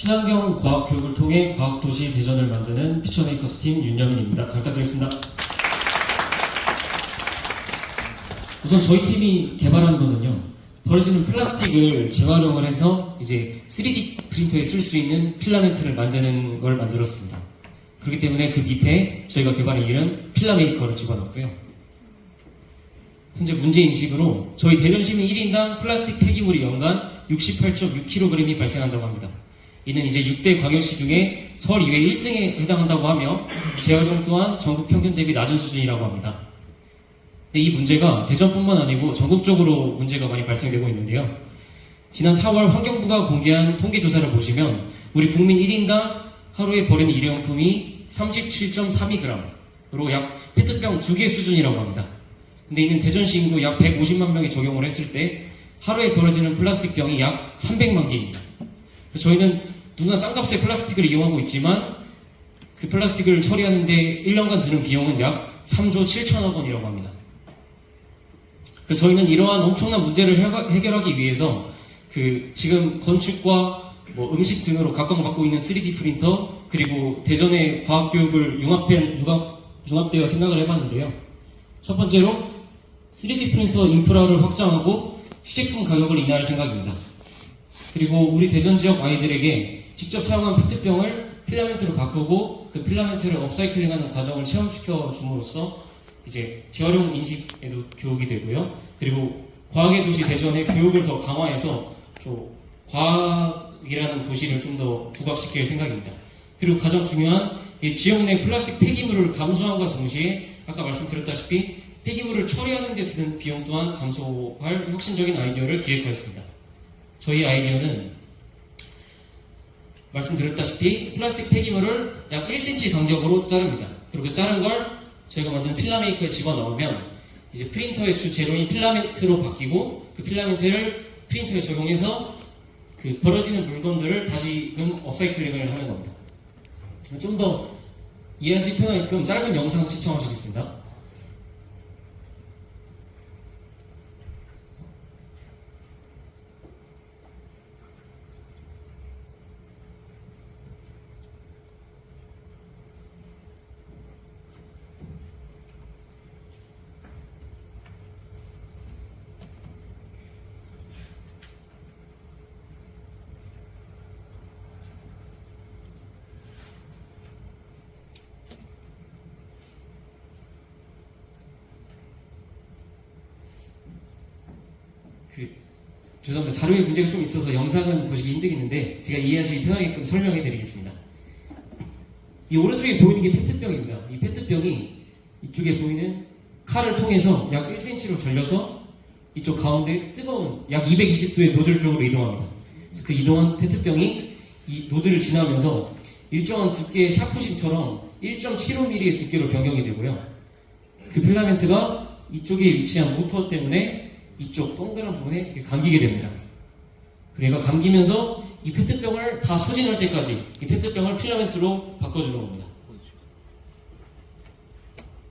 친환경 과학 교육을 통해 과학도시 대전을 만드는 퓨처메이커스 팀 윤여민입니다. 잘 부탁드리겠습니다. 우선 저희 팀이 개발한 거는요, 버려지는 플라스틱을 재활용을 해서 이제 3D 프린터에 쓸 수 있는 필라멘트를 만드는 걸 만들었습니다. 그렇기 때문에 그 밑에 저희가 개발한 이름 필라메이커를 집어넣고요. 현재 문제인식으로 저희 대전 시민 1인당 플라스틱 폐기물이 연간 68.6kg이 발생한다고 합니다. 이는 이제 6대 광역시 중에 서울 이외 1등에 해당한다고 하며 재활용 또한 전국 평균 대비 낮은 수준이라고 합니다. 근데 이 문제가 대전뿐만 아니고 전국적으로 문제가 많이 발생되고 있는데요. 지난 4월 환경부가 공개한 통계조사를 보시면 우리 국민 1인당 하루에 버리는 일회용품이 37.32g으로 약 페트병 2개 수준이라고 합니다. 근데 이는 대전시 인구 약 150만 명이 적용을 했을 때 하루에 버려지는 플라스틱 병이 약 300만 개입니다. 저희는 누구나 싼값의 플라스틱을 이용하고 있지만 그 플라스틱을 처리하는데 1년간 드는 비용은 약 3조 7천억 원이라고 합니다. 그래서 저희는 이러한 엄청난 문제를 해결하기 위해서 지금 건축과 음식 등으로 각광받고 있는 3D 프린터 그리고 대전의 과학교육을 융합되어 생각을 해봤는데요. 첫 번째로 3D 프린터 인프라를 확장하고 시제품 가격을 인하할 생각입니다. 그리고 우리 대전 지역 아이들에게 직접 사용한 페트병을 필라멘트로 바꾸고 그 필라멘트를 업사이클링하는 과정을 체험시켜 줌으로써 이제 재활용 인식에도 교육이 되고요. 그리고 과학의 도시 대전의 교육을 더 강화해서 과학이라는 도시를 좀 더 부각시킬 생각입니다. 그리고 가장 중요한 이 지역 내 플라스틱 폐기물을 감소함과 동시에 아까 말씀드렸다시피 폐기물을 처리하는 데 드는 비용 또한 감소할 혁신적인 아이디어를 기획하였습니다. 저희 아이디어는 말씀드렸다시피 플라스틱 폐기물을 약 1cm 간격으로 자릅니다. 그리고 그 자른 걸 저희가 만든 필라메이커에 집어넣으면 이제 프린터의 주 재료인 필라멘트로 바뀌고 그 필라멘트를 프린터에 적용해서 그 버려지는 물건들을 다시금 업사이클링을 하는 겁니다. 좀 더 이해하실 편하게끔 짧은 영상 시청하시겠습니다. 죄송합니다. 자료에 문제가 좀 있어서 영상은 보시기 힘들겠는데 제가 이해하시기 편하게끔 설명해 드리겠습니다. 이 오른쪽에 보이는 게 페트병입니다. 이 페트병이 이쪽에 보이는 칼을 통해서 약 1cm로 절려서 이쪽 가운데 뜨거운 약 220도의 노즐 쪽으로 이동합니다. 그래서 그 이동한 페트병이 이 노즐을 지나면서 일정한 두께의 샤프심처럼 1.75mm의 두께로 변경이 되고요. 그 필라멘트가 이쪽에 위치한 모터 때문에 이쪽 동그란 부분에 이렇게 감기게 됩니다. 그리고 얘가 감기면서 이 페트병을 다 소진할 때까지 이 페트병을 필라멘트로 바꿔주는 겁니다.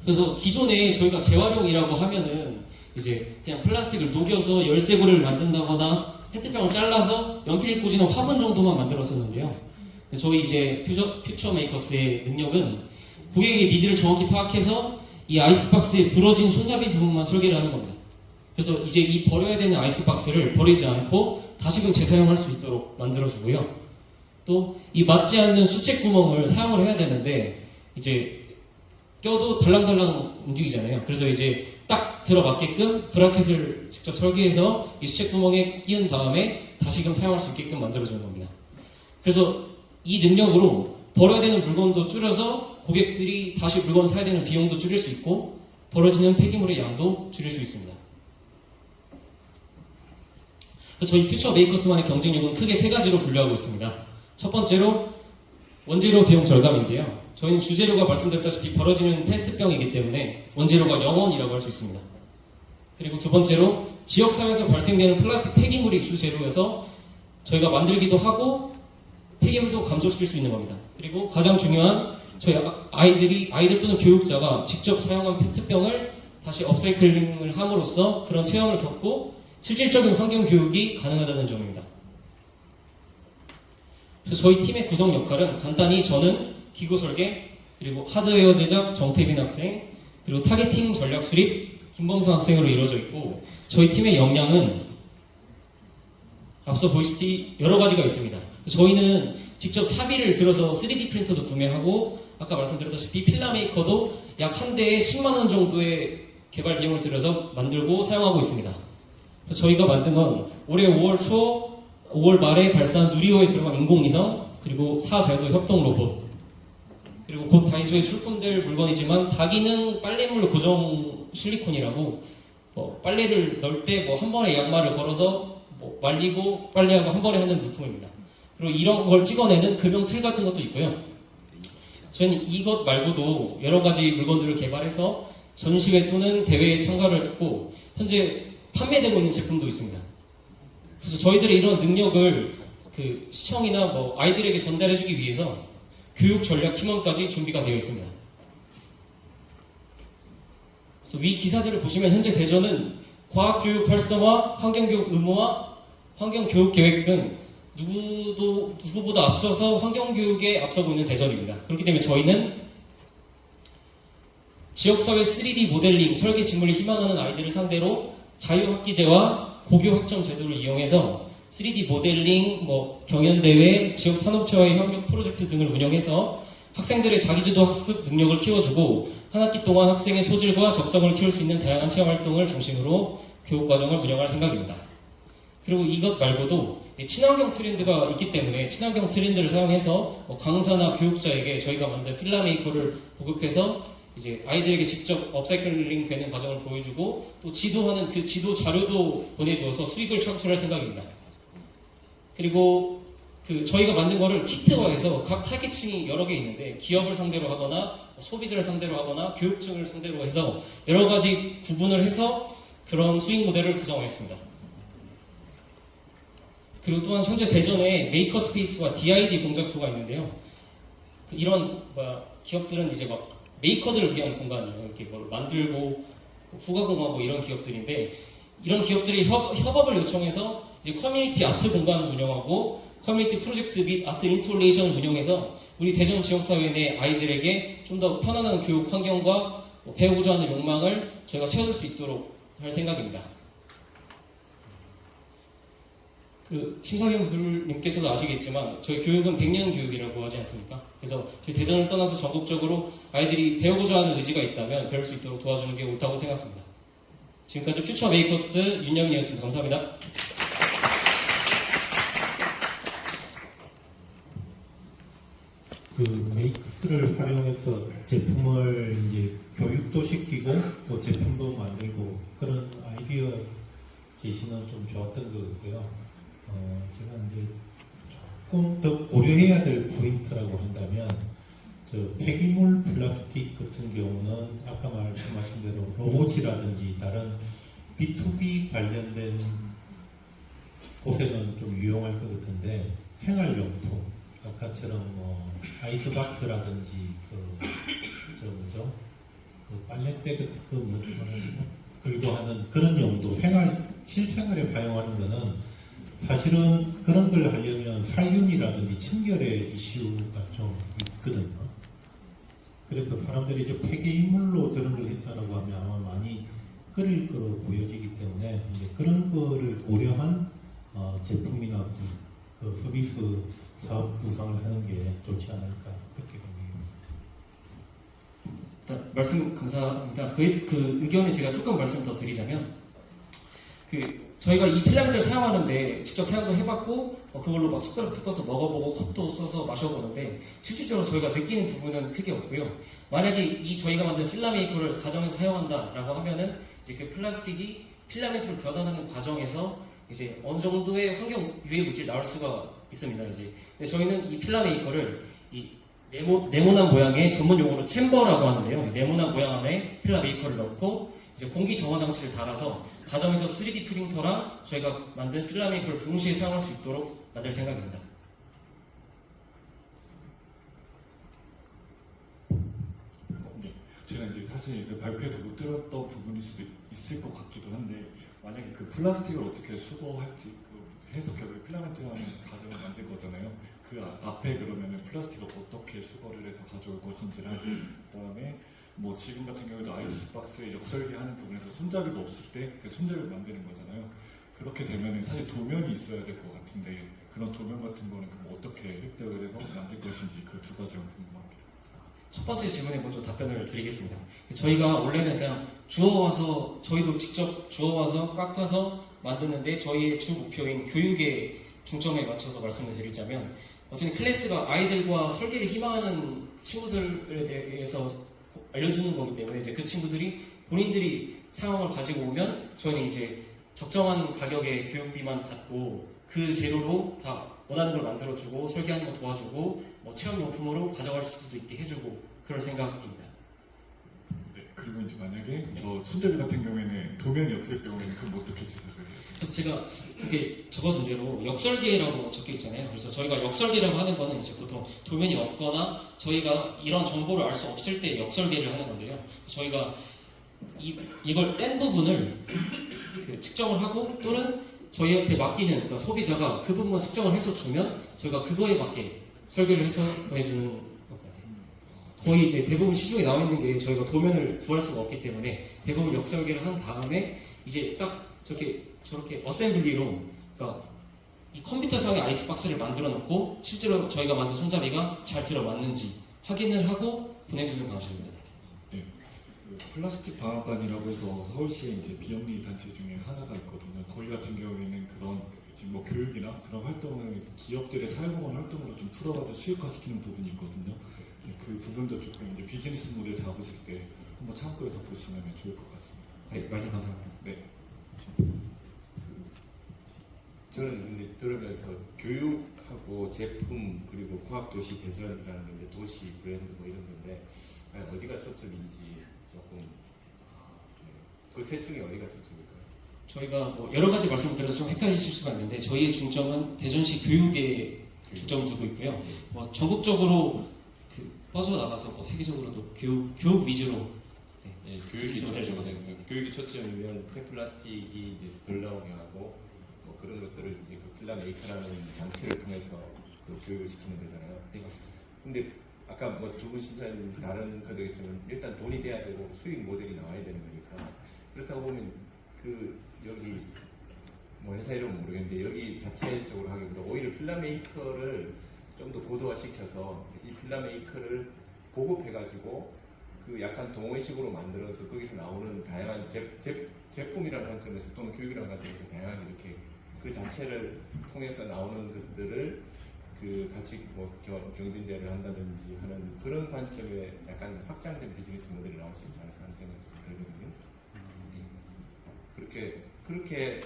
그래서 기존에 저희가 재활용이라고 하면은 이제 그냥 플라스틱을 녹여서 열쇠고리를 만든다거나 페트병을 잘라서 연필 꽂이는 화분 정도만 만들었었는데요. 저희 이제 퓨처 메이커스의 능력은 고객의 니즈를 정확히 파악해서 이 아이스박스에 부러진 손잡이 부분만 설계를 하는 겁니다. 그래서 이제 이 버려야 되는 아이스박스를 버리지 않고 다시금 재사용할 수 있도록 만들어주고요. 또 이 맞지 않는 수채 구멍을 사용을 해야 되는데 이제 껴도 달랑달랑 움직이잖아요. 그래서 이제 딱 들어맞게끔 브라켓을 직접 설계해서 이 수채 구멍에 끼운 다음에 다시금 사용할 수 있게끔 만들어주는 겁니다. 그래서 이 능력으로 버려야 되는 물건도 줄여서 고객들이 다시 물건 사야 되는 비용도 줄일 수 있고 버려지는 폐기물의 양도 줄일 수 있습니다. 저희 퓨처 메이커스만의 경쟁력은 크게 세 가지로 분류하고 있습니다. 첫 번째로 원재료 비용 절감인데요. 저희는 주재료가 말씀드렸다시피 버려지는 페트병이기 때문에 원재료가 0원이라고 할 수 있습니다. 그리고 두 번째로 지역사회에서 발생되는 플라스틱 폐기물이 주재료여서 저희가 만들기도 하고 폐기물도 감소시킬 수 있는 겁니다. 그리고 가장 중요한 저희 아이들 또는 교육자가 직접 사용한 페트병을 다시 업사이클링을 함으로써 그런 체험을 겪고 실질적인 환경 교육이 가능하다는 점입니다. 그래서 저희 팀의 구성 역할은 간단히 저는 기구 설계, 그리고 하드웨어 제작 정태빈 학생, 그리고 타겟팅 전략 수립 김범수 학생으로 이루어져 있고, 저희 팀의 역량은 앞서 보시티 여러 가지가 있습니다. 저희는 직접 사비를 들어서 3D 프린터도 구매하고, 아까 말씀드렸다시피 필라 메이커도 약 한 대에 10만 원 정도의 개발 비용을 들여서 만들고 사용하고 있습니다. 그래서 저희가 만든 건 올해 5월 초, 5월 말에 발사한 누리호에 들어간 인공위성, 그리고 4제도 협동 로봇, 그리고 곧 다이소에 출품될 물건이지만 다기능 빨래물 고정 실리콘이라고, 빨래를 넣을 때 한 번에 양말을 걸어서 말리고 빨래하고 한 번에 하는 물품입니다. 그리고 이런 걸 찍어내는 금형 틀 같은 것도 있고요. 저희는 이것 말고도 여러 가지 물건들을 개발해서 전시회 또는 대회에 참가를 했고, 현재 판매되고 있는 제품도 있습니다. 그래서 저희들의 이런 능력을 시청이나 아이들에게 전달해주기 위해서 교육 전략 팀원까지 준비가 되어 있습니다. 그래서 위 기사들을 보시면 현재 대전은 과학교육 활성화, 환경교육 의무화, 환경교육 계획 등 누구보다 앞서서 환경교육에 앞서고 있는 대전입니다. 그렇기 때문에 저희는 지역사회 3D 모델링, 설계 직무를 희망하는 아이들을 상대로 자유학기제와 고교학점 제도를 이용해서 3D 모델링, 경연대회, 지역산업체와의 협력 프로젝트 등을 운영해서 학생들의 자기주도 학습 능력을 키워주고 한 학기 동안 학생의 소질과 적성을 키울 수 있는 다양한 체험 활동을 중심으로 교육과정을 운영할 생각입니다. 그리고 이것 말고도 친환경 트렌드가 있기 때문에 친환경 트렌드를 사용해서 강사나 교육자에게 저희가 만든 필라메이커를 보급해서 이제 아이들에게 직접 업사이클링 되는 과정을 보여주고, 또 지도하는 그 지도 자료도 보내주어서 수익을 창출할 생각입니다. 그리고 저희가 만든 거를 키트화해서 각 타겟층이 여러 개 있는데, 기업을 상대로 하거나 소비자를 상대로 하거나 교육청을 상대로 해서 여러 가지 구분을 해서 그런 수익 모델을 구성하였습니다. 그리고 또한 현재 대전에 메이커 스페이스와 DID 공작소가 있는데요. 이런 기업들은 이제 메이커들을 위한 공간이에요. 이렇게 뭘 만들고 후가공하고 이런 기업들인데, 이런 기업들이 협업을 요청해서 이제 커뮤니티 아트 공간을 운영하고 커뮤니티 프로젝트 및 아트 인스톨레이션을 운영해서 우리 대전 지역사회 내 아이들에게 좀 더 편안한 교육 환경과 배우고자 하는 욕망을 저희가 채울 수 있도록 할 생각입니다. 심사위원님께서도 아시겠지만 저희 교육은 100년 교육이라고 하지 않습니까? 그래서 저희 대전을 떠나서 전국적으로 아이들이 배우고자 하는 의지가 있다면 배울 수 있도록 도와주는 게 옳다고 생각합니다. 지금까지 퓨처 메이커스 윤영이었습니다. 감사합니다. 메이커스를 활용해서 제품을 이제 교육도 시키고 또 제품도 만들고 그런 아이디어 제시는 좀 좋았던 것 같고요. 제가 이제 조금 더 고려해야 될 포인트라고 한다면, 폐기물 플라스틱 같은 경우는 아까 말씀하신 대로 로봇이라든지 다른 B2B 관련된 곳에는 좀 유용할 것 같은데, 생활용품, 아까처럼 아이스박스라든지 빨래대 걸고 하는 그런 용도, 실생활에 사용하는 거는 사실은 그런 걸 하려면 살균이라든지 청결의 이슈가 좀 있거든요. 그래서 사람들이 이제 폐기물로 저런 걸 했다라고 하면 아마 많이 끓일 거로 보여지기 때문에 이제 그런 거를 고려한 제품이나 서비스 사업 구상을 하는 게 좋지 않을까 그렇게 생각합니다. 말씀 감사합니다. 그 의견에 제가 조금 말씀 더 드리자면, 저희가 이 필라멘트를 사용하는데 직접 사용도 해봤고, 그걸로 숟가락도 떠서 먹어보고 컵도 써서 마셔보는데, 실질적으로 저희가 느끼는 부분은 크게 없고요. 만약에 저희가 만든 필라메이커를 가정에서 사용한다라고 하면은 이제 그 플라스틱이 필라멘트로 변환하는 과정에서 이제 어느 정도의 환경 유해 물질이 나올 수가 있습니다. 근데 저희는 이 필라메이커를 이 네모난 모양의 전문 용어로 챔버라고 하는데요. 네모난 모양 안에 필라메이커를 넣고 이제 공기 정화 장치를 달아서 가정에서 3D 프린터랑 저희가 만든 필라메이커를 동시에 사용할 수 있도록 만들 생각입니다. 네, 제가 이제 사실 발표에서 못 들었던 부분일 수도 있을 것 같기도 한데, 만약에 그 플라스틱을 어떻게 수거할지 해석해서 필라멘트라는 과정을 만들 거잖아요. 그 앞에 그러면은 플라스틱을 어떻게 수거를 해서 가져올 것인지랑 그다음에 뭐 지금 같은 경우에도 아이스박스에 역설계하는 부분에서 손잡이가 없을 때 그 손잡이를 만드는 거잖아요. 그렇게 되면은 사실 도면이 있어야 될 것 같은데 그런 도면 같은 거는 그럼 어떻게 획득을 해서 만들 것인지 그 두 가지가 궁금합니다. 첫 번째 질문에 먼저 답변을 드리겠습니다. 저희가 원래는 그냥 주워와서 저희도 직접 주워와서 깎아서 만드는데 저희의 주 목표인 교육에 중점에 맞춰서 말씀을 드리자면 어쨌든 클래스가 아이들과 설계를 희망하는 친구들에 대해서 알려주는 거기 때문에 이제 그 친구들이 본인들이 상황을 가지고 오면 저희는 이제 적정한 가격의 교육비만 받고 그 재료로 다 원하는 걸 만들어주고 설계하는 거 도와주고 뭐 체험용품으로 가져갈 수도 있게 해주고 그럴 생각입니다. 네, 그리고 이제 만약에 저 손잡이 같은 경우에는 도면이 없을 경우에는 그럼 어떻게 제작을 해요? 그래서 제가 이렇게 적어둔 대로 역설계라고 적혀 있잖아요. 그래서 저희가 역설계라고 하는 거는 이제 보통 도면이 없거나 저희가 이런 정보를 알 수 없을 때 역설계를 하는 건데요. 저희가 이걸 뗀 부분을 그 측정을 하고 또는 저희한테 맡기는 그러니까 소비자가 그 부분만 측정을 해서 주면 저희가 그거에 맞게 설계를 해서 보내주는 것 같아요. 거의 네, 대부분 시중에 나와 있는 게 저희가 도면을 구할 수가 없기 때문에 대부분 역설계를 한 다음에 이제 딱 저렇게 어셈블리로 그러니까 이 컴퓨터상의 아이스박스를 만들어 놓고 실제로 저희가 만든 손잡이가 잘 들어맞는지 확인을 하고 보내주는 방식입니다. 네, 그 플라스틱 방앗반이라고 해서 서울시에 이제 비영리 단체 중에 하나가 있거든요. 거기 같은 경우에는 그런 지금 뭐 교육이나 그런 활동을 기업들의 사회공헌 활동으로 좀 풀어가지고 수익화시키는 부분이 있거든요. 네, 그 부분도 조금 이제 비즈니스 모델 잡으실 때 한번 참고해서 보시면 좋을 것 같습니다. 네, 말씀 감사합니다. 네. 저는 근데 들으면서 교육하고 제품 그리고 과학도시 개선이라는 게 이제 도시 브랜드 뭐 이런 건데 과연 어디가 초점인지 조금 그 셋 중에 어디가 초점일까요? 저희가 뭐 여러 가지 말씀을 드려서 좀 헷갈리실 수가 있는데 저희의 중점은 대전시 교육에 중점을 두고 있고요. 뭐 전국적으로 그 뻗어나가서 뭐 세계적으로도 교육 위주로 예, 비즈니스 모델을 잡았습니다. 교육이 초점이면 폐플라스틱이 이제 덜 나오게 하고 뭐 그런 것들을 이제 그 필라메이커라는 장치를 통해서 그 교육을 시키는 거잖아요. 네, 맞습니다. 근데 아까 뭐 두 분 심사님 다른 거겠지만 일단 돈이 돼야 되고 수익 모델이 나와야 되는 거니까 그렇다고 보면 그 여기 뭐 회사 이름은 모르겠는데 여기 자체적으로 하기보다 오히려 필라메이커를 좀 더 고도화시켜서 이 필라메이커를 보급해가지고 그 약간 동호회식으로 만들어서 거기서 나오는 다양한 제품이라는 관점에서 또는 교육이라는 관점에서 다양하게 이렇게 그 자체를 통해서 나오는 것들을 그 같이 뭐 경진대를 한다든지 하는 그런 관점에 약간 확장된 비즈니스 모델이 나올 수 있지 않을까 하는 생각이 들거든요. 그렇게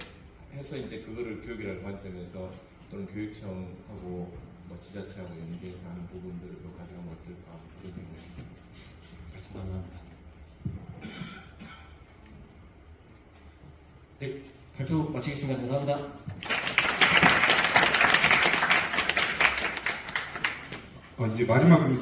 해서 이제 그거를 교육이라는 관점에서 또는 교육청하고 뭐 지자체하고 연계해서 하는 부분들로 가져가면 어떨까 그런 생각이 듭니다. 말씀 감사합니다. 네, 발표 마치겠습니다. 감사합니다. 이제 마지막입니다.